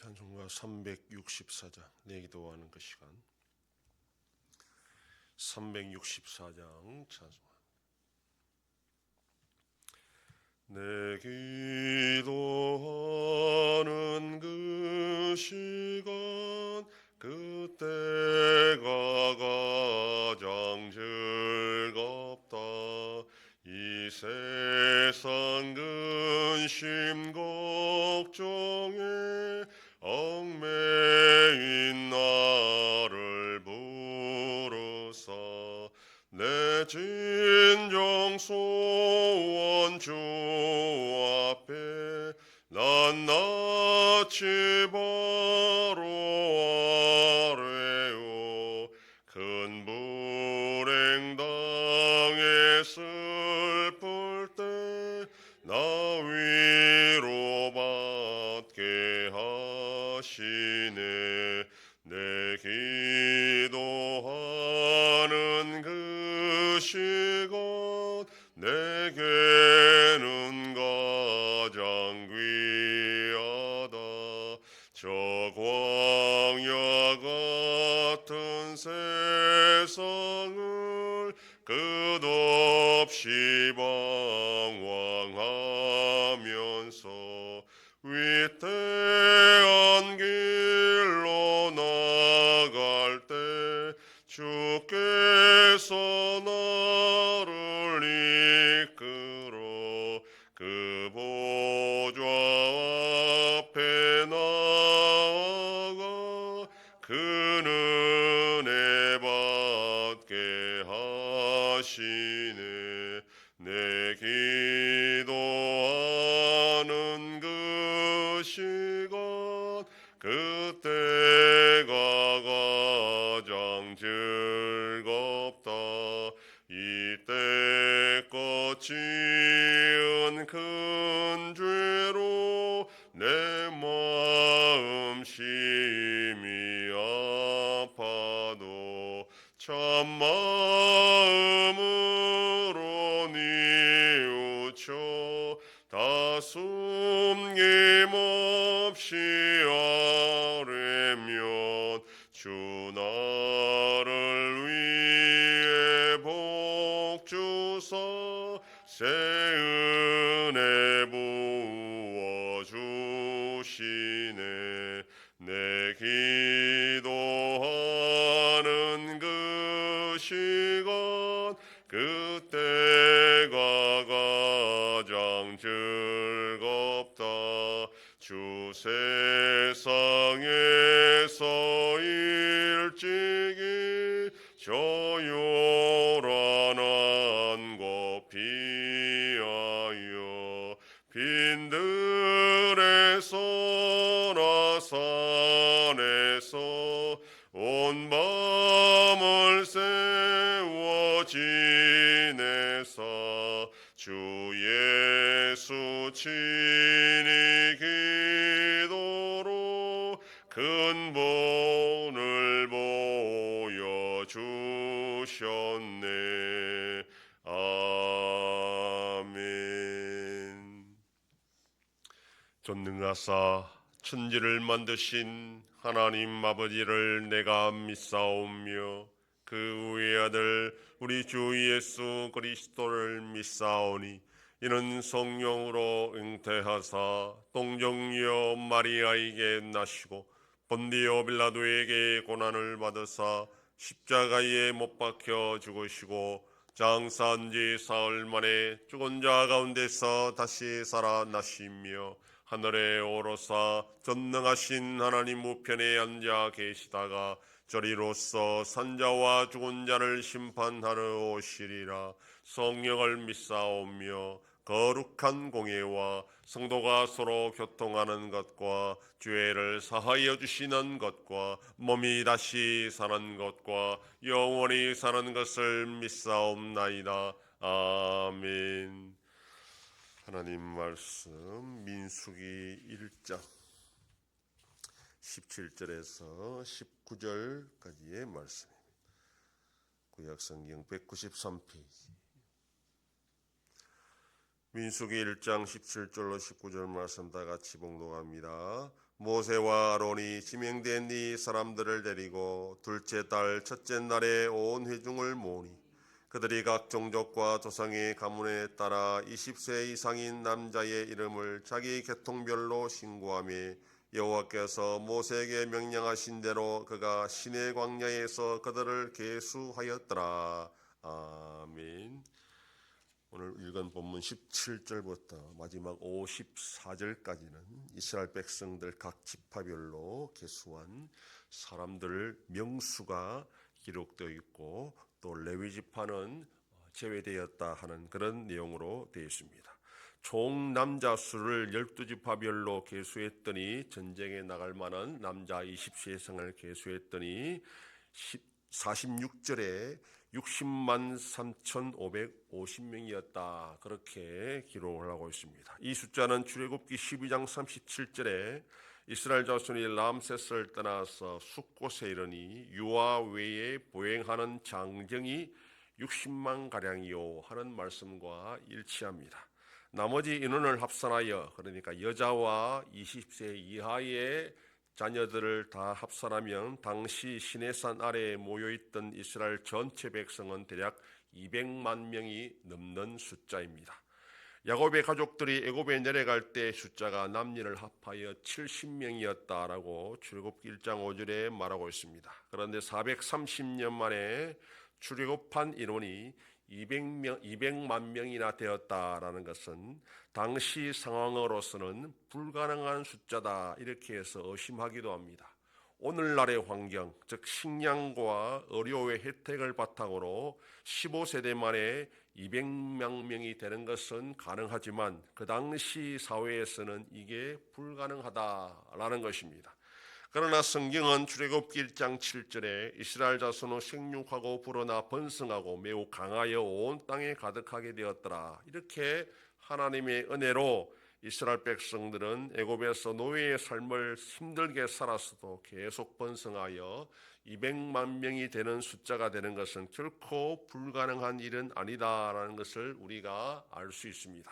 찬송가 364장 내 기도하는 그 시간 364장 찬송가 내 기도하는 그 시간 그때가 가장 즐겁다 이 세상 근심 걱정에 얽매인 나를 부르사 내 진정 소원 주 앞에 난 낯이 바로 아뢰오 큰 불행 당해 슬플 때 나 위로받게 하시네 내 기도하는 그 시간 내게는 가장 귀하다 저 광야 같은 세상을 끝없이 방황하면서 위태한 길로 나갈 때 주께서 나를 이끌어 그 보좌 앞에 나아가 그 은혜 받게 하시네 내 기도하는 그 시간 그때가 가장 즐겁다 이때껏 지은 큰 죄로 내 마음 심히 아파도 참 마음으로 뉘우쳐 다 숨김없이 아뢰면 주 나를 위해 복 주사 새 은혜 부어 주시네 내 기도하는 그 시간 그때가 가장 즐겁다 주 세상에서 일찍이 저 요란한 곳 피하여 빈들에서나 산에서 온 밤을 세워 지내사 주 예수 친히 기도로 큰 본을 보여주셨네 아멘. 전능하사 천지를 만드신 하나님 아버지를 내가 믿사오며 그 외아들 우리 주 예수 그리스도를 믿사오니 이는 성령으로 잉태하사 동정녀 마리아에게 나시고 본디오 빌라도에게 고난을 받으사 십자가에 못 박혀 죽으시고 장사한 지 사흘 만에 죽은 자 가운데서 다시 살아나시며 하늘에 오르사 전능하신 하나님 우편에 앉아 계시다가 저리로서 산자와 죽은 자를 심판하러 오시리라 성령을 믿사오며 거룩한 공예와 성도가 서로 교통하는 것과 죄를 사하여 주시는 것과 몸이 다시 사는 것과 영원히 사는 것을 믿사옵나이다. 아멘. 하나님 말씀 민수기 1장 17절에서 19절까지의 말씀입니다. 구약성경 193페이지 민수기 1장 17절로 19절 말씀 다 같이 봉독합니다. 모세와 아론이 지명된 이 사람들을 데리고 둘째 달 첫째 날에 온 회중을 모으니 그들이 각 종족과 조상의 가문에 따라 20세 이상인 남자의 이름을 자기 계통별로 신고하며 여호와께서 모세에게 명령하신 대로 그가 시내 광야에서 그들을 계수하였더라. 아멘. 오늘 읽은 본문 17절부터 마지막 54절까지는 이스라엘 백성들 각 지파별로 계수한 사람들 명수가 기록되어 있고 또 레위 지파는 제외되었다 하는 그런 내용으로 되어 있습니다. 총 남자 수를 12지파별로 계수했더니 전쟁에 나갈 만한 남자 20세 이상을 계수했더니 46절에 60만 3,550명이었다. 그렇게 기록을 하고 있습니다. 이 숫자는 출애굽기 12장 37절에 이스라엘 자손이 람세스를 떠나서 숫곳에 이르니 유아 외에 보행하는 장정이 60만 가량이요 하는 말씀과 일치합니다. 나머지 인원을 합산하여 그러니까 여자와 20세 이하의 자녀들을 다 합산하면 당시 시내산 아래에 모여있던 이스라엘 전체 백성은 대략 200만 명이 넘는 숫자입니다. 야곱의 가족들이 애굽에 내려갈 때 숫자가 남녀를 합하여 70명이었다라고 출애굽기 1장 5절에 말하고 있습니다. 그런데 430년 만에 출애굽한 인원이 200만 명이나 되었다라는 것은 당시 상황으로서는 불가능한 숫자다 이렇게 해서 의심하기도 합니다. 오늘날의 환경, 즉 식량과 의료의 혜택을 바탕으로 15세대 만에 200만 명이 되는 것은 가능하지만 그 당시 사회에서는 이게 불가능하다라는 것입니다. 그러나 성경은 출애굽기 1장 7절에 이스라엘 자손은 생육하고 불어나 번성하고 매우 강하여 온 땅에 가득하게 되었더라. 이렇게 하나님의 은혜로 이스라엘 백성들은 애굽에서 노예의 삶을 힘들게 살았어도 계속 번성하여 200만 명이 되는 숫자가 되는 것은 결코 불가능한 일은 아니다라는 것을 우리가 알 수 있습니다.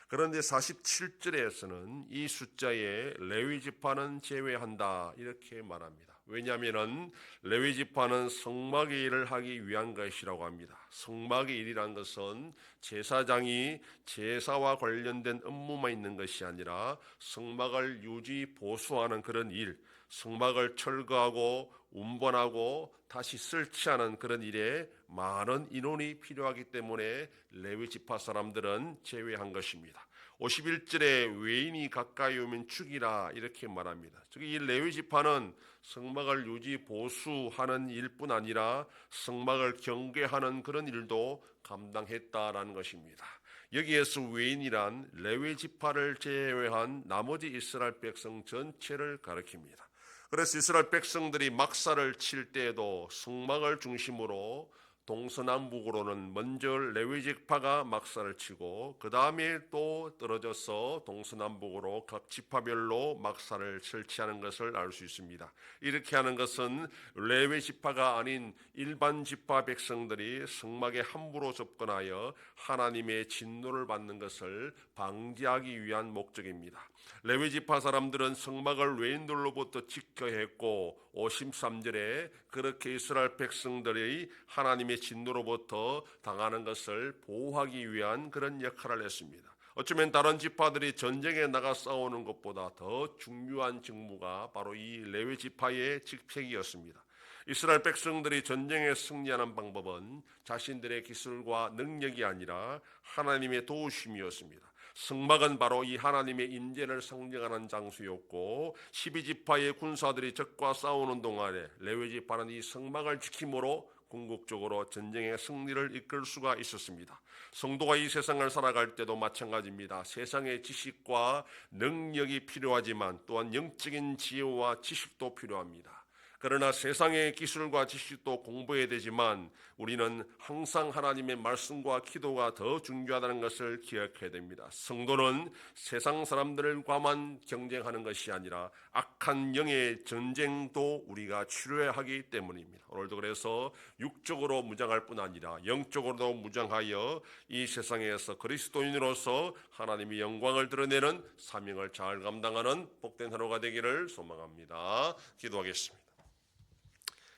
그런데 47절에서는 이 숫자에 레위 지파는 제외한다 이렇게 말합니다. 왜냐하면 레위 지파는 성막의 일을 하기 위한 것이라고 합니다. 성막의 일이란 것은 제사장이 제사와 관련된 업무만 있는 것이 아니라 성막을 유지 보수하는 그런 일, 성막을 철거하고 운반하고 다시 설치하는 그런 일에 많은 인원이 필요하기 때문에 레위 지파 사람들은 제외한 것입니다. 51절에 외인이 가까이 오면 죽이라 이렇게 말합니다. 즉 이 레위 지파는 성막을 유지 보수하는 일뿐 아니라 성막을 경계하는 그런 일도 감당했다라는 것입니다. 여기에서 외인이란 레위 지파를 제외한 나머지 이스라엘 백성 전체를 가리킵니다. 그래서 이스라엘 백성들이 막사를 칠 때에도 성막을 중심으로 동서남북으로는 먼저 레위 지파가 막사를 치고 그 다음에 또 떨어져서 동서남북으로 각 지파별로 막사를 설치하는 것을 알 수 있습니다. 이렇게 하는 것은 레위 지파가 아닌 일반 지파 백성들이 성막에 함부로 접근하여 하나님의 진노를 받는 것을 방지하기 위한 목적입니다. 레위 지파 사람들은 성막을 외인들로부터 지켜야 했고 53절에 그렇게 이스라엘 백성들이 하나님의 진노로부터 당하는 것을 보호하기 위한 그런 역할을 했습니다. 어쩌면 다른 지파들이 전쟁에 나가 싸우는 것보다 더 중요한 직무가 바로 이 레위 지파의 직책이었습니다. 이스라엘 백성들이 전쟁에 승리하는 방법은 자신들의 기술과 능력이 아니라 하나님의 도우심이었습니다. 성막은 바로 이 하나님의 인재를 상징하는 장소였고 12지파의 군사들이 적과 싸우는 동안에 레위 지파는 이 성막을 지킴으로 궁극적으로 전쟁의 승리를 이끌 수가 있었습니다. 성도가 이 세상을 살아갈 때도 마찬가지입니다. 세상의 지식과 능력이 필요하지만 또한 영적인 지혜와 지식도 필요합니다. 그러나 세상의 기술과 지식도 공부해야 되지만 우리는 항상 하나님의 말씀과 기도가 더 중요하다는 것을 기억해야 됩니다. 성도는 세상 사람들과만 경쟁하는 것이 아니라 악한 영의 전쟁도 우리가 치료해야 하기 때문입니다. 오늘도 그래서 육적으로 무장할 뿐 아니라 영적으로도 무장하여 이 세상에서 그리스도인으로서 하나님의 영광을 드러내는 사명을 잘 감당하는 복된 하루가 되기를 소망합니다. 기도하겠습니다.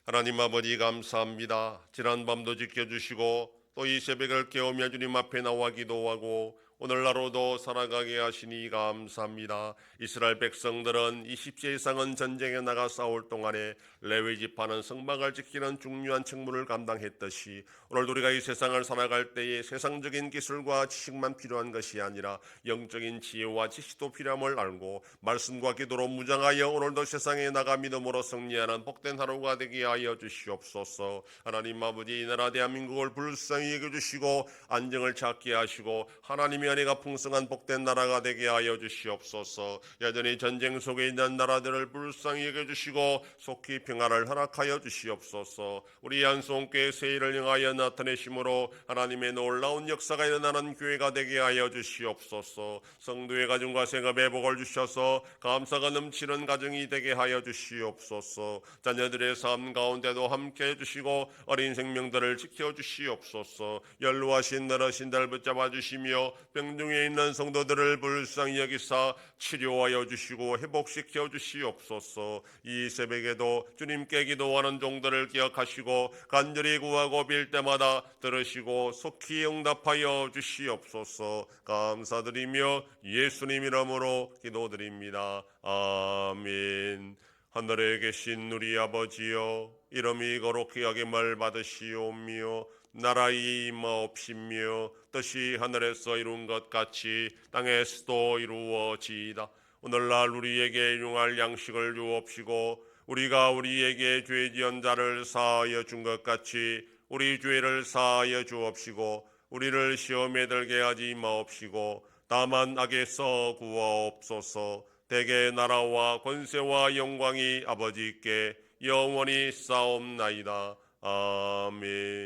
하나님 아버지 감사합니다. 지난 밤도 지켜주시고 또 이 새벽을 깨우며 주님 앞에 나와 기도하고 오늘 하루도 살아가게 하시니 감사합니다. 이스라엘 백성들은 20세 이상은 전쟁에 나가 싸울 동안에 레위 지파는 성막을 지키는 중요한 책무를 감당했듯이 오늘도 우리가 이 세상을 살아갈 때에 세상적인 기술과 지식만 필요한 것이 아니라 영적인 지혜와 지식도 필요함을 알고 말씀과 기도로 무장하여 오늘도 세상에 나가 믿음으로 승리하는 복된 하루가 되게 하여 주시옵소서. 하나님 아버지, 이 나라 대한민국을 불쌍히 여겨주시고 안정을 찾게 하시고 하나님의 은혜가 풍성한 복된 나라가 되게 하여 주시옵소서. 여전히 전쟁 속에 있는 나라들을 불쌍히 여겨주시고 속히 평화를 허락하여 주시옵소서. 우리 안송교회 세일을 향하여 나타내심으로 하나님의 놀라운 역사가 일어나는 교회가 되게 하여 주시옵소서. 성도의 가정과 생업에 복을 주셔서 감사가 넘치는 가정이 되게 하여 주시옵소서. 자녀들의 삶 가운데도 함께 해주시고 어린 생명들을 지켜주시옵소서. 연로하신 너러신들 붙잡아 주시며 병중에 있는 성도들을 불쌍히 여기사 치료하여 주시고 회복시켜 주시옵소서. 이 새벽에도 주님께 기도하는 종들을 기억하시고 간절히 구하고 빌 때마다 들으시고 속히 응답하여 주시옵소서. 감사드리며 예수님 이름으로 기도드립니다. 아멘. 하늘에 계신 우리 아버지여, 이름이 거룩히 여김을 받으시오며 나라의 임하옵시며 뜻이 하늘에서 이룬 것 같이 땅에서도 이루어지이다. 오늘날 우리에게 일용할 양식을 주옵시고 우리가 우리에게 죄 지은 자를 사하여 준 것 같이 우리 죄를 사하여 주옵시고 우리를 시험에 들게 하지 마옵시고 다만 악에서 구하옵소서. 대개 나라와 권세와 영광이 아버지께 영원히 싸움나이다. 아멘.